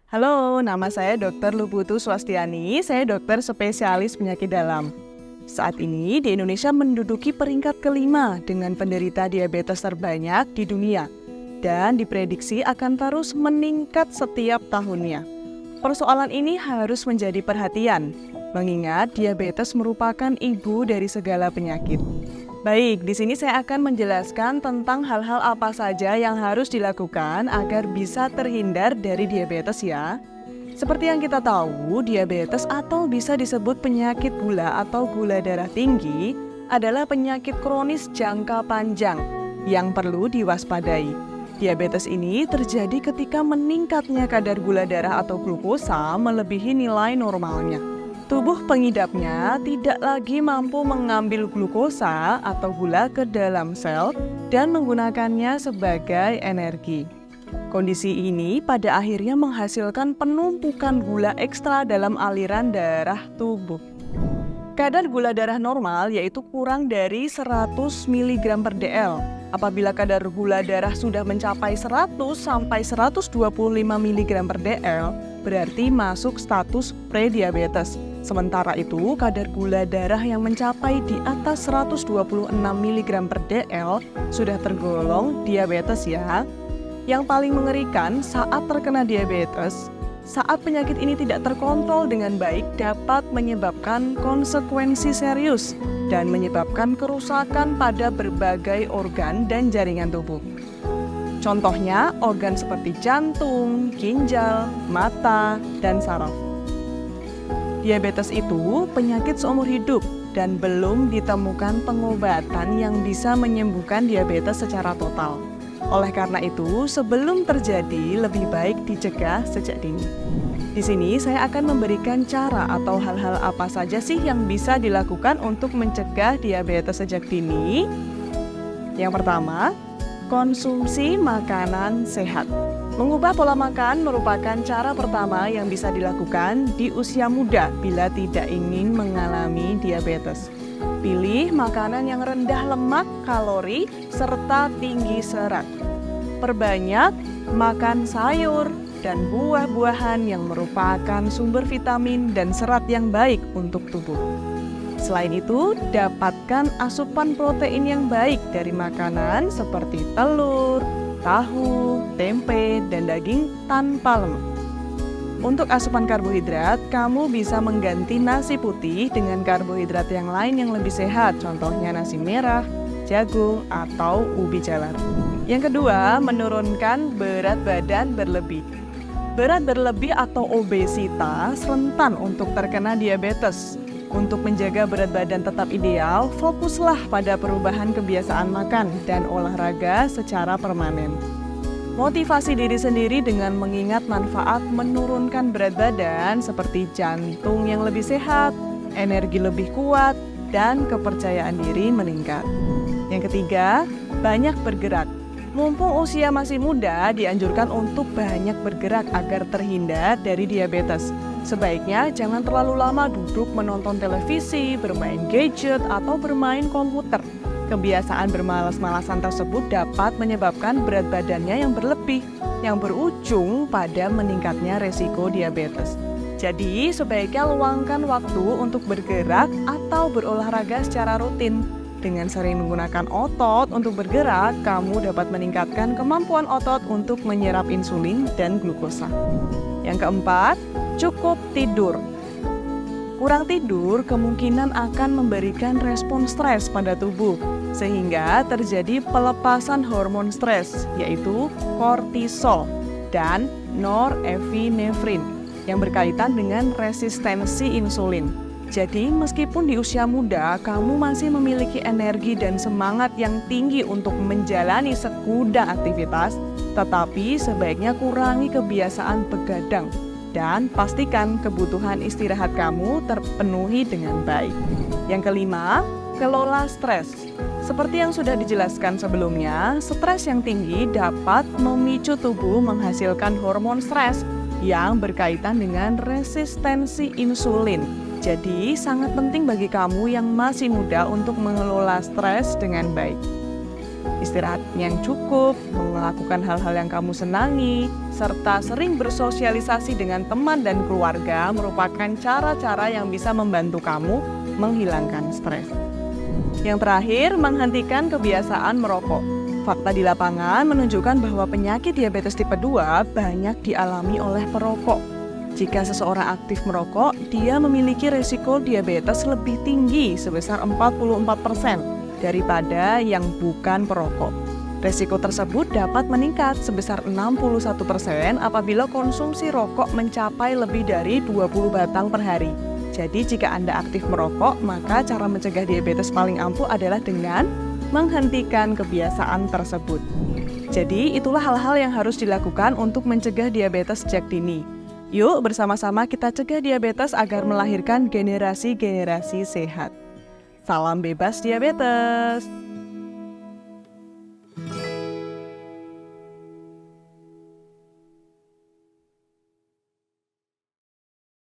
Halo, nama saya Dr. Luputu Swastiani, saya dokter spesialis penyakit dalam. Saat ini di Indonesia menduduki peringkat kelima dengan penderita diabetes terbanyak di dunia dan diprediksi akan terus meningkat setiap tahunnya. Persoalan ini harus menjadi perhatian, mengingat diabetes merupakan ibu dari segala penyakit. Baik, di sini saya akan menjelaskan tentang hal-hal apa saja yang harus dilakukan agar bisa terhindar dari diabetes ya. Seperti yang kita tahu, diabetes atau bisa disebut penyakit gula atau gula darah tinggi adalah penyakit kronis jangka panjang yang perlu diwaspadai. Diabetes ini terjadi ketika meningkatnya kadar gula darah atau glukosa melebihi nilai normalnya. Tubuh pengidapnya tidak lagi mampu mengambil glukosa atau gula ke dalam sel dan menggunakannya sebagai energi. Kondisi ini pada akhirnya menghasilkan penumpukan gula ekstra dalam aliran darah tubuh. Kadar gula darah normal yaitu kurang dari 100 mg per dl. Apabila kadar gula darah sudah mencapai 100 sampai 125 mg per dl, berarti masuk status prediabetes. Sementara itu, kadar gula darah yang mencapai di atas 126 mg per dl sudah tergolong diabetes ya. Yang paling mengerikan saat terkena diabetes, saat penyakit ini tidak terkontrol dengan baik dapat menyebabkan konsekuensi serius dan menyebabkan kerusakan pada berbagai organ dan jaringan tubuh. Contohnya, organ seperti jantung, ginjal, mata, dan saraf. Diabetes itu penyakit seumur hidup dan belum ditemukan pengobatan yang bisa menyembuhkan diabetes secara total. Oleh karena itu, sebelum terjadi, lebih baik dicegah sejak dini. Di sini saya akan memberikan cara atau hal-hal apa saja sih yang bisa dilakukan untuk mencegah diabetes sejak dini. Yang pertama, konsumsi makanan sehat. Mengubah pola makan merupakan cara pertama yang bisa dilakukan di usia muda bila tidak ingin mengalami diabetes. Pilih makanan yang rendah lemak, kalori, serta tinggi serat. Perbanyak makan sayur dan buah-buahan yang merupakan sumber vitamin dan serat yang baik untuk tubuh. Selain itu, dapatkan asupan protein yang baik dari makanan seperti telur, tahu, tempe, dan daging tanpa lemak. Untuk asupan karbohidrat, kamu bisa mengganti nasi putih dengan karbohidrat yang lain yang lebih sehat, contohnya nasi merah, jagung, atau ubi jalar. Yang kedua, menurunkan berat badan berlebih. Berat berlebih atau obesitas rentan untuk terkena diabetes. Untuk menjaga berat badan tetap ideal, fokuslah pada perubahan kebiasaan makan dan olahraga secara permanen. Motivasi diri sendiri dengan mengingat manfaat menurunkan berat badan seperti jantung yang lebih sehat, energi lebih kuat, dan kepercayaan diri meningkat. Yang ketiga, banyak bergerak. Mumpung usia masih muda, dianjurkan untuk banyak bergerak agar terhindar dari diabetes. Sebaiknya jangan terlalu lama duduk menonton televisi, bermain gadget, atau bermain komputer. Kebiasaan bermalas-malasan tersebut dapat menyebabkan berat badannya yang berlebih, yang berujung pada meningkatnya resiko diabetes. Jadi, sebaiknya luangkan waktu untuk bergerak atau berolahraga secara rutin. Dengan sering menggunakan otot untuk bergerak, kamu dapat meningkatkan kemampuan otot untuk menyerap insulin dan glukosa. Yang keempat, cukup tidur. Kurang tidur kemungkinan akan memberikan respon stres pada tubuh, sehingga terjadi pelepasan hormon stres, yaitu kortisol dan norepinefrin, yang berkaitan dengan resistensi insulin. Jadi, meskipun di usia muda, kamu masih memiliki energi dan semangat yang tinggi untuk menjalani segudang aktivitas, tetapi sebaiknya kurangi kebiasaan begadang dan pastikan kebutuhan istirahat kamu terpenuhi dengan baik. Yang kelima, kelola stres. Seperti yang sudah dijelaskan sebelumnya, stres yang tinggi dapat memicu tubuh menghasilkan hormon stres yang berkaitan dengan resistensi insulin. Jadi, sangat penting bagi kamu yang masih muda untuk mengelola stres dengan baik. Istirahat yang cukup, melakukan hal-hal yang kamu senangi, serta sering bersosialisasi dengan teman dan keluarga merupakan cara-cara yang bisa membantu kamu menghilangkan stres. Yang terakhir, menghentikan kebiasaan merokok. Fakta di lapangan menunjukkan bahwa penyakit diabetes tipe 2 banyak dialami oleh perokok. Jika seseorang aktif merokok, dia memiliki risiko diabetes lebih tinggi sebesar 44% daripada yang bukan perokok. Risiko tersebut dapat meningkat sebesar 61% apabila konsumsi rokok mencapai lebih dari 20 batang per hari. Jadi jika Anda aktif merokok, maka cara mencegah diabetes paling ampuh adalah dengan menghentikan kebiasaan tersebut. Jadi itulah hal-hal yang harus dilakukan untuk mencegah diabetes sejak dini. Yuk bersama-sama kita cegah diabetes agar melahirkan generasi-generasi sehat. Salam bebas diabetes!